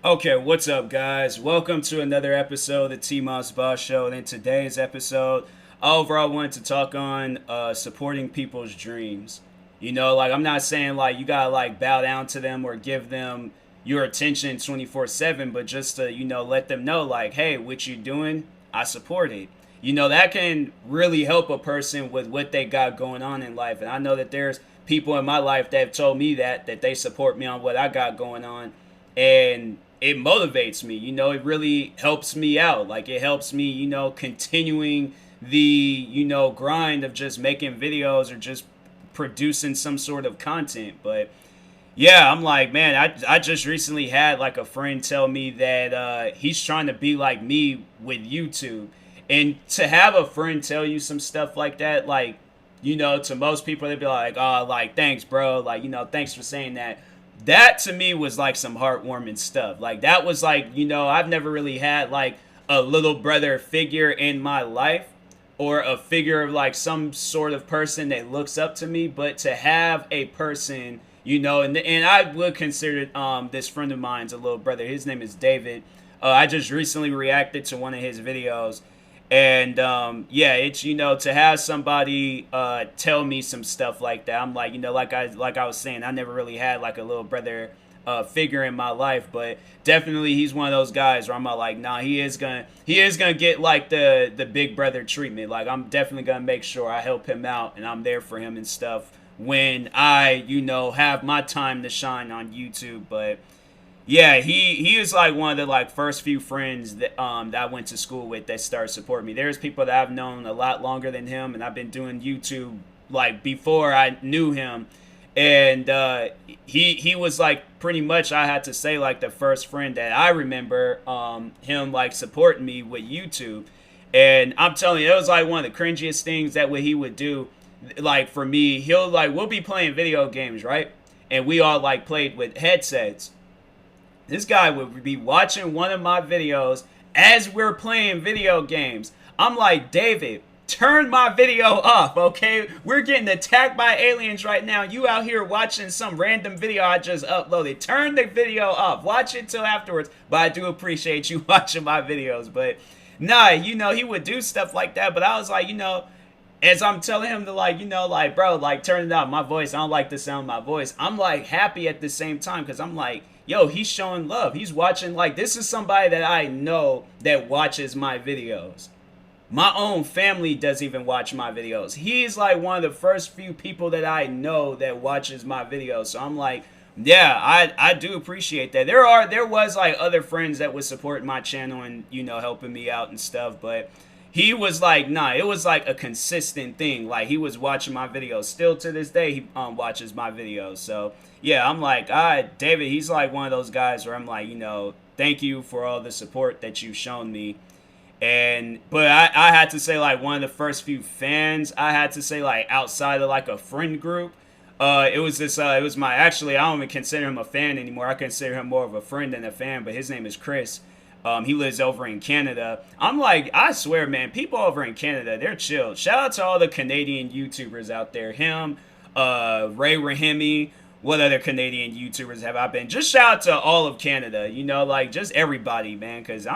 Okay, what's up, guys? Welcome to another episode of the TMossBoss Show. And in today's episode, overall, I wanted to talk on supporting people's dreams. Like I'm not saying like you gotta like bow down to them or give them your attention 24/7, but just to let them know like, hey, what you doing? I support it. That can really help a person with what they got going on in life. And I know that there's people in my life that have told me that they support me on what I got going on, and it motivates me. It really helps me out. Like it helps me, continuing the grind of just making videos or just producing some sort of content. But yeah, I'm like, man, I just recently had like a friend tell me that he's trying to be like me with YouTube. And to have a friend tell you some stuff like that, like, to most people, they'd be like, oh, like, thanks, bro. Like, thanks for saying that. That to me was like some heartwarming stuff. Like, that was like, I've never really had like a little brother figure in my life or a figure of like some sort of person that looks up to me. But to have a person, and I would consider this friend of mine's a little brother. His name is David. I just recently reacted to one of his videos. And yeah, it's to have somebody tell me some stuff like that. I'm like, like I was saying, I never really had like a little brother figure in my life, but definitely he's one of those guys where I'm like, nah, he is gonna get like the big brother treatment. Like I'm definitely gonna make sure I help him out and I'm there for him and stuff when I have my time to shine on YouTube. But yeah, he is like one of the like first few friends that I went to school with that started supporting me. There's people that I've known a lot longer than him, and I've been doing YouTube like before I knew him. And he was like pretty much, I had to say, like the first friend that I remember him like supporting me with YouTube. And I'm telling you, it was like one of the cringiest things that what he would do. Like for me, we'll be playing video games, right? And we all like played with headsets. This guy would be watching one of my videos as we're playing video games. I'm like, David, turn my video off, okay? We're getting attacked by aliens right now. You out here watching some random video I just uploaded. Turn the video off. Watch it till afterwards. But I do appreciate you watching my videos. But nah, he would do stuff like that. But I was like, as I'm telling him to like, like, bro, like turn it off. My voice, I don't like the sound of my voice. I'm like happy at the same time because I'm like, yo, he's showing love. He's watching, like, this is somebody that I know that watches my videos. My own family doesn't even watch my videos. He's like one of the first few people that I know that watches my videos. So I'm like, yeah, I do appreciate that. There was like other friends that would support my channel and, helping me out and stuff, but he was like, nah, it was like a consistent thing. Like he was watching my videos. Still to this day, he watches my videos. So yeah, I'm like, David, he's like one of those guys where I'm like, thank you for all the support that you've shown me. But I had to say like one of the first few fans, I had to say like outside of like a friend group, it was my, actually, I don't even consider him a fan anymore. I consider him more of a friend than a fan, but his name is Chris. He lives over in Canada. I'm like, I swear, man, people over in Canada, they're chill. Shout out to all the Canadian YouTubers out there. Him, Ray Rahimi. What other Canadian YouTubers have I been? Just shout out to all of Canada. Like just everybody, man. Because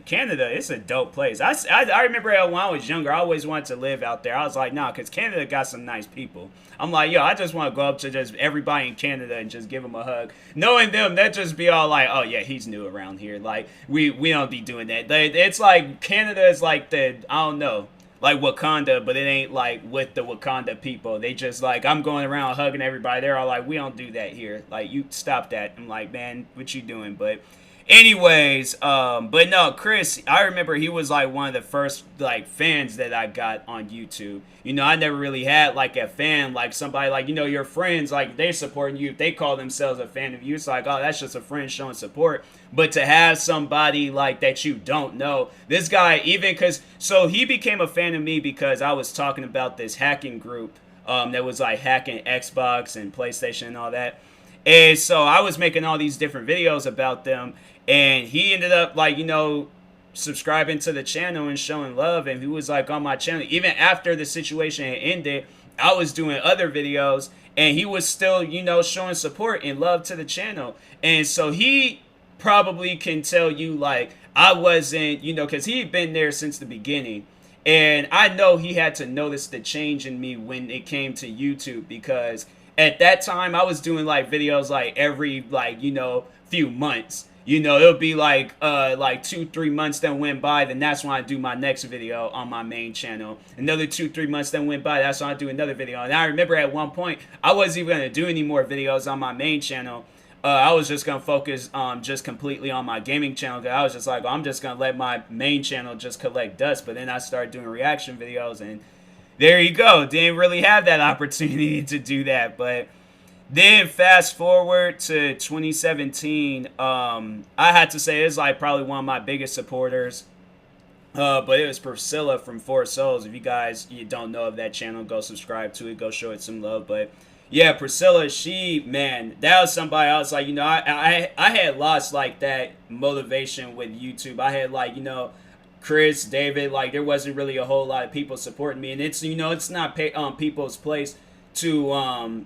Canada, it's a dope place. I remember when I was younger, I always wanted to live out there. I was like, nah, because Canada got some nice people. I'm like, yo, I just want to go up to just everybody in Canada and just give them a hug. Knowing them, they'd just be all like, oh yeah, he's new around here. Like we don't be doing that. It's like Canada is like I don't know, like Wakanda, but it ain't like with the Wakanda people. They just like, I'm going around hugging everybody. They're all like, we don't do that here. Like, you stop that. I'm like, man, what you doing? But anyways, but no, Chris, I remember he was like one of the first like fans that I got on YouTube. I never really had like a fan, like somebody like, your friends, like they're supporting you. If they call themselves a fan of you, it's like, oh, that's just a friend showing support. But to have somebody like that you don't know, this guy, even so he became a fan of me because I was talking about this hacking group that was like hacking Xbox and PlayStation and all that. And so I was making all these different videos about them, and he ended up like, subscribing to the channel and showing love, and he was like on my channel. Even after the situation had ended, I was doing other videos, and he was still, showing support and love to the channel. And so he probably can tell you, like, I wasn't, because he had been there since the beginning. And I know he had to notice the change in me when it came to YouTube, because at that time I was doing like videos like every, like, few months. It'll be like 2-3 months that went by, then that's when I do my next video on my main channel. Another 2-3 months that went by, that's when I do another video. And I remember at one point I wasn't even gonna do any more videos on my main channel. I was just gonna focus just completely on my gaming channel, because I was just like, well, I'm just gonna let my main channel just collect dust. But then I started doing reaction videos, and there you go. Didn't really have that opportunity to do that. But then fast forward to 2017, I had to say it's like probably one of my biggest supporters. But it was Priscilla from Four Souls. If you don't know of that channel, go subscribe to it. Go show it some love. But yeah, Priscilla, man, that was somebody I was like, I had lost like that motivation with YouTube. I had like, Chris, David, like there wasn't really a whole lot of people supporting me. And it's, it's not people's place to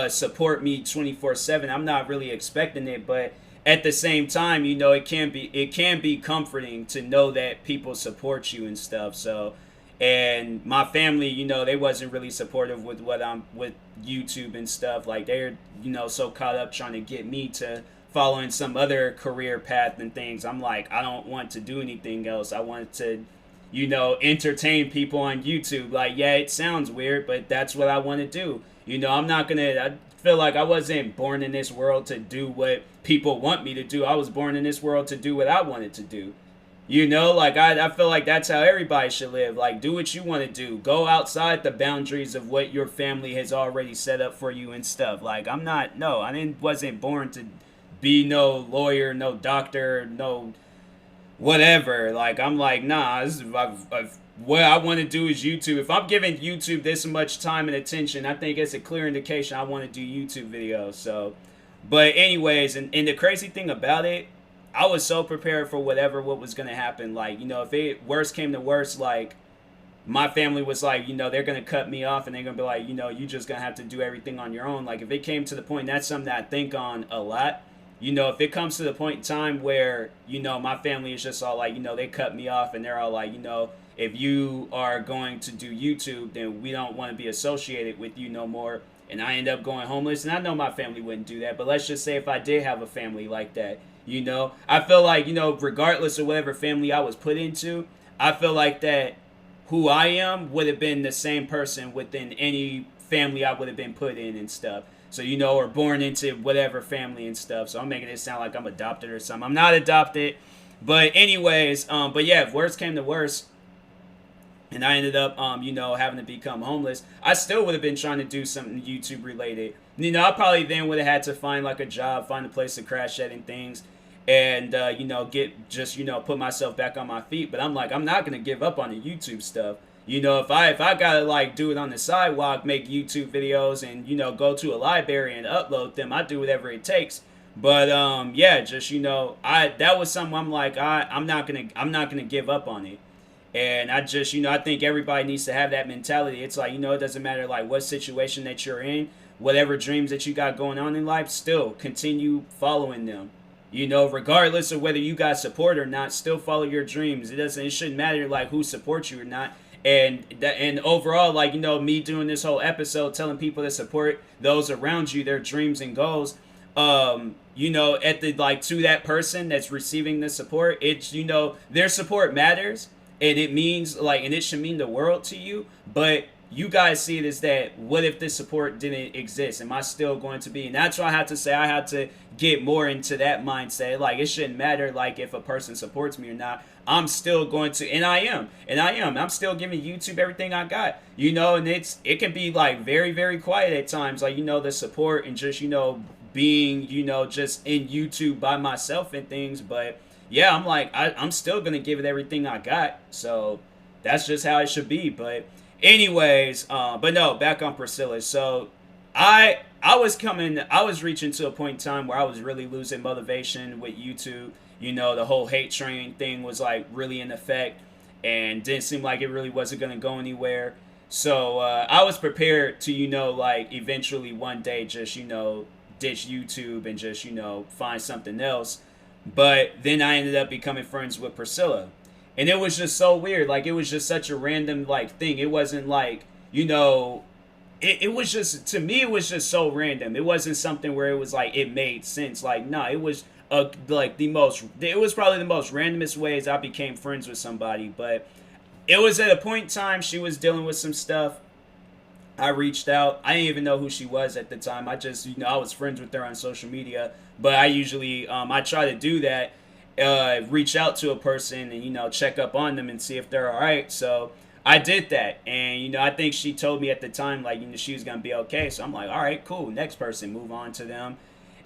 support me 24/7. I'm not really expecting it, but at the same time, it can be comforting to know that people support you and stuff. So, and my family, they wasn't really supportive with what I'm with YouTube and stuff. Like they're, so caught up trying to get me to following some other career path and things. I'm like, I don't want to do anything else. I want to, entertain people on YouTube. Like, yeah, it sounds weird, but that's what I want to do. I'm not gonna. I feel like I wasn't born in this world to do what people want me to do. I was born in this world to do what I wanted to do. Like I feel like that's how everybody should live. Like, do what you want to do. Go outside the boundaries of what your family has already set up for you and stuff. Like, wasn't born to be no lawyer, no doctor, no whatever. Like, I'm like, nah, what I want to do is YouTube. If I'm giving YouTube this much time and attention, I think it's a clear indication I want to do YouTube videos. So, but anyways, and the crazy thing about it, I was so prepared for what was going to happen. Like, if it worst came to worst, like, my family was like, they're going to cut me off and they're going to be like, you just going to have to do everything on your own. Like, if it came to the point, that's something that I think on a lot. If it comes to the point in time where, my family is just all like, they cut me off and they're all like, if you are going to do YouTube, then we don't want to be associated with you no more. And I end up going homeless. And I know my family wouldn't do that. But let's just say if I did have a family like that, I feel like, regardless of whatever family I was put into, I feel like that who I am would have been the same person within any family I would have been put in and stuff. So, or born into whatever family and stuff. So I'm making it sound like I'm adopted or something. I'm not adopted. But anyways, but yeah, if worst came to worst, and I ended up, having to become homeless, I still would have been trying to do something YouTube related. I probably then would have had to find like a job, find a place to crash at and things, and, put myself back on my feet. But I'm like, I'm not going to give up on the YouTube stuff. If I gotta like do it on the sidewalk, make YouTube videos and, go to a library and upload them, I do whatever it takes. But, yeah, just, that was something I'm like, I'm not gonna give up on it. And I just, I think everybody needs to have that mentality. It's like, it doesn't matter like what situation that you're in, whatever dreams that you got going on in life, still continue following them. Regardless of whether you got support or not, still follow your dreams. It shouldn't matter like who supports you or not. And overall, like, me doing this whole episode, telling people to support those around you, their dreams and goals, at the, like, to that person that's receiving the support, it's, their support matters. And it means, like, and it should mean the world to you. But you guys see it as that, what if this support didn't exist? Am I still going to be? And that's why I have to say I have to get more into that mindset. Like, it shouldn't matter, like, if a person supports me or not. I'm still going to, and I am. I'm still giving YouTube everything I got. And it can be, like, very, very quiet at times. Like, the support and just, being, just in YouTube by myself and things. But yeah, I'm like, I'm still going to give it everything I got. So that's just how it should be. But anyways, but no, back on Priscilla. So I was reaching to a point in time where I was really losing motivation with YouTube. The whole hate train thing was like really in effect and didn't seem like it really wasn't going to go anywhere. So I was prepared to, like eventually one day just, ditch YouTube and just, find something else. But then I ended up becoming friends with Priscilla. And it was just so weird. Like, it was just such a random, like, thing. It wasn't like, it was just, to me, it was just so random. It wasn't something where it was like, it made sense. Like, no, it was like it was probably the most randomest ways I became friends with somebody. But it was at a point in time she was dealing with some stuff. I reached out. I didn't even know who she was at the time. I just, I was friends with her on social media. But I usually, I try to do that, reach out to a person and, check up on them and see if they're all right. So I did that. And, I think she told me at the time, like, she was going to be okay. So I'm like, all right, cool. Next person, move on to them.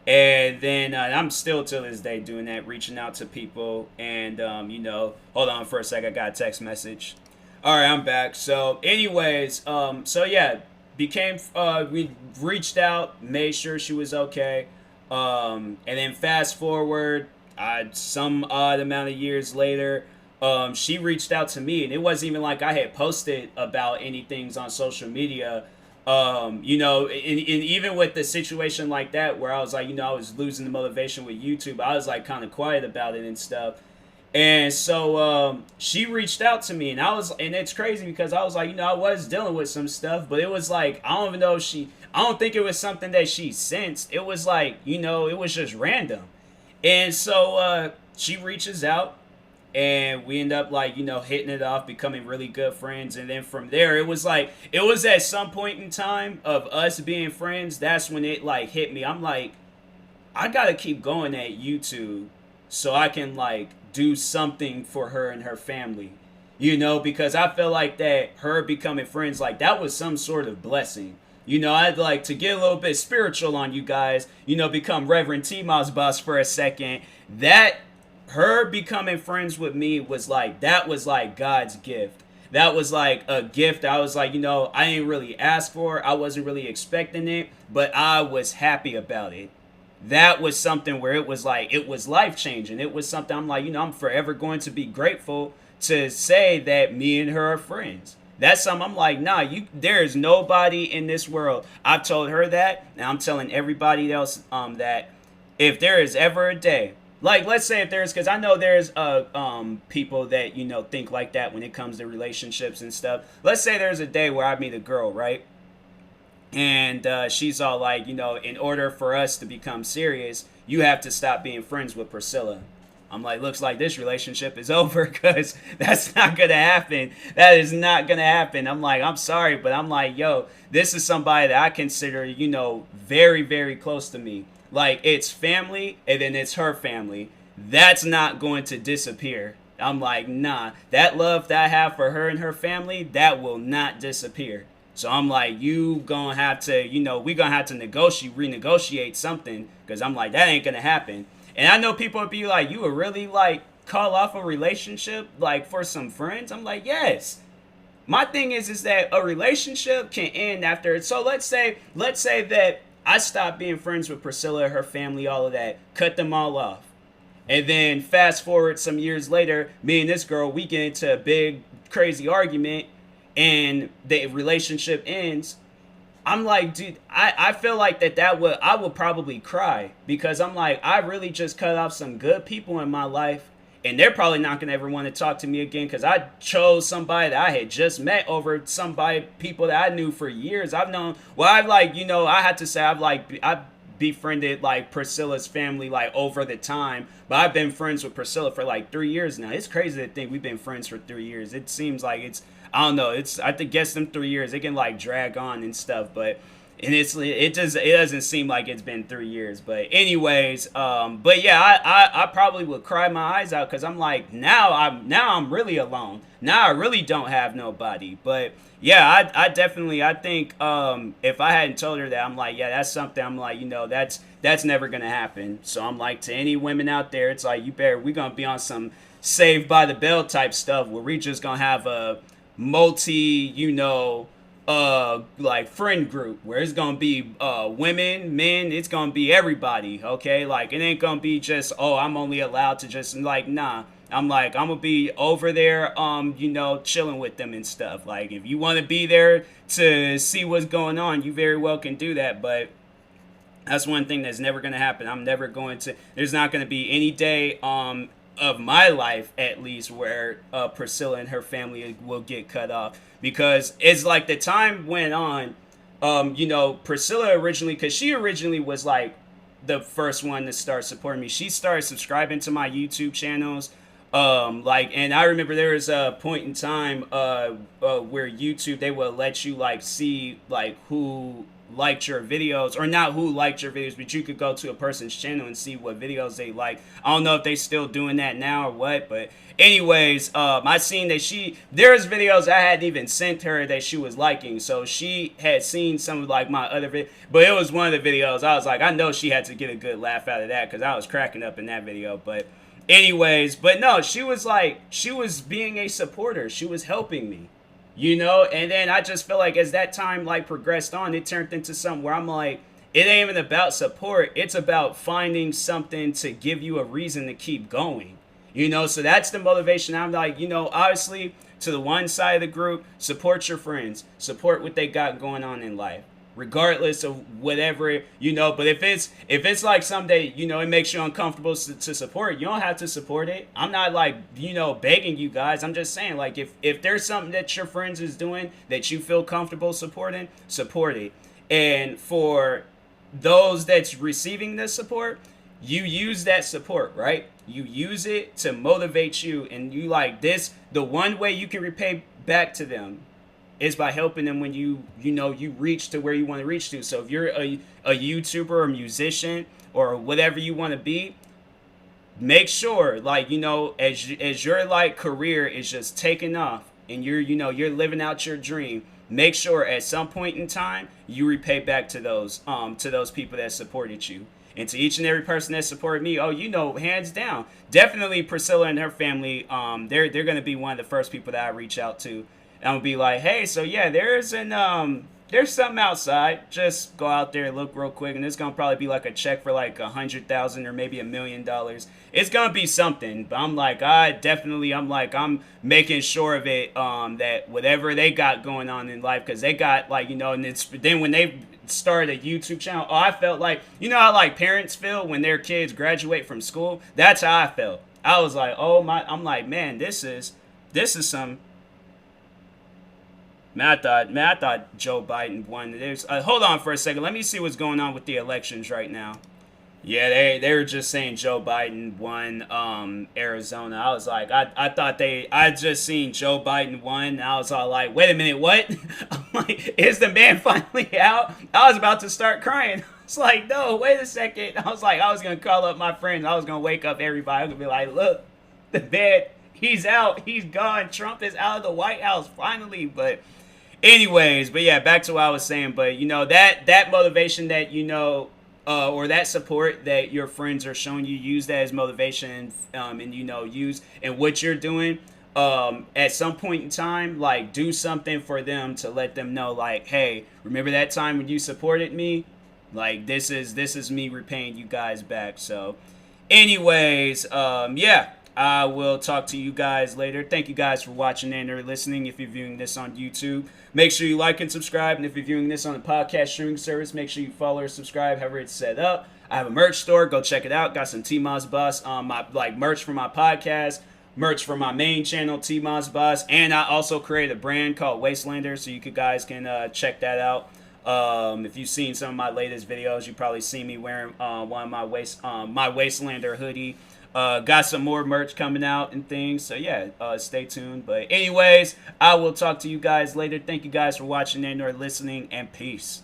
And then I'm still to this day doing that, reaching out to people. And, hold on for a sec. I got a text message. All right, I'm back. So, anyways, so yeah, we reached out, made sure she was okay. And then fast forward, some odd amount of years later, she reached out to me, and it wasn't even like I had posted about anything on social media. And even with the situation like that, where I was like, I was losing the motivation with YouTube, I was like kind of quiet about it and stuff. And so she reached out to me, and it's crazy because I was like, I was dealing with some stuff, but it was like, I don't even know if I don't think it was something that she sensed. It was like, it was just random. And so she reaches out, and we end up like, hitting it off, becoming really good friends. And then from there, it was at some point in time of us being friends, that's when it like hit me. I'm like, I gotta keep going at YouTube so I can like do something for her and her family, because I feel like that her becoming friends, like that was some sort of blessing. I'd like to get a little bit spiritual on you guys, become Reverend TMossBoss for a second. That her becoming friends with me was like, that was like God's gift. That was like a gift. I was like, I ain't really asked for. I wasn't really expecting it, but I was happy about it. That was something where it was like, it was life changing. It was something I'm like, I'm forever going to be grateful to say that me and her are friends. That's something I'm like, nah, there is nobody in this world. I've told her that, and I'm telling everybody else that if there is ever a day, like let's say if there's, because I know there's people that think like that when it comes to relationships and stuff. Let's say there's a day where I meet a girl, right? And she's all like, in order for us to become serious, you have to stop being friends with Priscilla. I'm like, looks like this relationship is over because that's not going to happen. That is not going to happen. I'm like, I'm sorry, but I'm like, yo, this is somebody that I consider, very, very close to me. Like, it's family, and then it's her family. That's not going to disappear. I'm like, nah, that love that I have for her and her family, that will not disappear. So I'm like, you gonna have to, we gonna have to renegotiate something, because I'm like, that ain't gonna happen. And I know people would be like, you would really like call off a relationship like for some friends? I'm like, yes. My thing is that a relationship can end after it. So let's say that I stopped being friends with Priscilla, her family, all of that, cut them all off. And then fast forward some years later, me and this girl, we get into a big crazy argument, and the relationship ends. I'm like, dude, I feel like I would probably cry, because I'm like, I really just cut off some good people in my life, and they're probably not gonna ever want to talk to me again, because I chose somebody that I had just met over people that I knew for years. I've known, well, I had to say I've befriended like Priscilla's family like over the time, but I've been friends with Priscilla for like 3 years now. It's crazy to think we've been friends for 3 years. It seems like I don't know. I guess them 3 years, it can like drag on and stuff, but it doesn't seem like it's been 3 years. But anyways, but yeah, I probably would cry my eyes out, because I'm like, now I'm really alone. Now I really don't have nobody. But yeah, I definitely, I think if I hadn't told her that, I'm like, yeah, that's something. I'm like, that's never gonna happen. So I'm like, to any women out there, it's like, we're gonna be on some Saved by the Bell type stuff, where we just gonna have a multi, like friend group, where it's gonna be women, men, it's gonna be everybody, okay? Like, it ain't gonna be just, oh, I'm only allowed to just, like, nah. I'm like, I'm gonna be over there, chilling with them and stuff. Like, if you want to be there to see what's going on, you very well can do that. But That's one thing that's never going to happen. I'm never going to. There's not going to be any day of my life, at least, where Priscilla and her family will get cut off, because it's like the time went on. Priscilla originally, because she originally was like the first one to start supporting me. She started subscribing to my YouTube channels. And I remember there was a point in time where YouTube, they would let you like see like who liked your videos, or not who liked your videos, but you could go to a person's channel and see what videos they like. I don't know if they still doing that now or what, but anyways, I seen that there's videos I hadn't even sent her that she was liking, so she had seen some of like my other videos, but it was one of the videos I was like, I know she had to get a good laugh out of that, because I was cracking up in that video. But anyways, but no, she was being a supporter, she was helping me. And then I just feel like as that time like progressed on, it turned into something where I'm like, it ain't even about support, it's about finding something to give you a reason to keep going. So that's the motivation. I'm like, obviously, to the one side of the group, support your friends, support what they got going on in life, regardless of whatever. But if it's like someday, it makes you uncomfortable to support, you don't have to support it. I'm not like, begging you guys. I'm just saying, like, if there's something that your friends is doing that you feel comfortable supporting, support it. And for those that's receiving this support, you use that support, right? You use it to motivate you, and you like this. The one way you can repay back to them is by helping them when you reach to where you want to reach to. So if you're a YouTuber or musician or whatever you want to be, make sure, like, as your like career is just taking off and you're living out your dream, make sure at some point in time you repay back to those people that supported you. And to each and every person that supported me, hands down, definitely Priscilla and her family, they're going to be one of the first people that I reach out to. And I'm going to be like, hey, so yeah, there's something outside. Just go out there and look real quick, and it's going to probably be like a check for like $100,000 or maybe $1 million. It's going to be something. But I'm like, I'm making sure of it, that whatever they got going on in life, because they got like, and it's then when they started a YouTube channel, I felt like, how like parents feel when their kids graduate from school. That's how I felt. I was like, I'm like, man, this is some. Man, I thought Joe Biden won. Hold on for a second. Let me see what's going on with the elections right now. Yeah, they were just saying Joe Biden won Arizona. I was like, I just seen Joe Biden won. And I was all like, wait a minute, what? I'm like, is the man finally out? I was about to start crying. It's like, no, wait a second. I was like, I was going to call up my friends. I was going to wake up everybody. I was going to be like, look, the man, he's out. He's gone. Trump is out of the White House finally. But anyways, but yeah, back to what I was saying. But, that motivation that, or that support that your friends are showing you, use that as motivation, and use in what you're doing. At some point in time, like, do something for them to let them know, like, hey, remember that time when you supported me? Like, this is me repaying you guys back. So anyways, yeah, I will talk to you guys later. Thank you guys for watching and or listening. If you're viewing this on YouTube, make sure you like and subscribe. And if you're viewing this on a podcast streaming service, make sure you follow or subscribe, however it's set up. I have a merch store. Go check it out. Got some TMossBoss, my like merch for my podcast, merch for my main channel, TMossBoss. And I also created a brand called Wastelander, so you guys can check that out. If you've seen some of my latest videos, you probably see me wearing one of my Wastelander hoodie. Got some more merch coming out and things, so yeah, stay tuned. But anyways, I will talk to you guys later. Thank you guys for watching and or listening, and peace.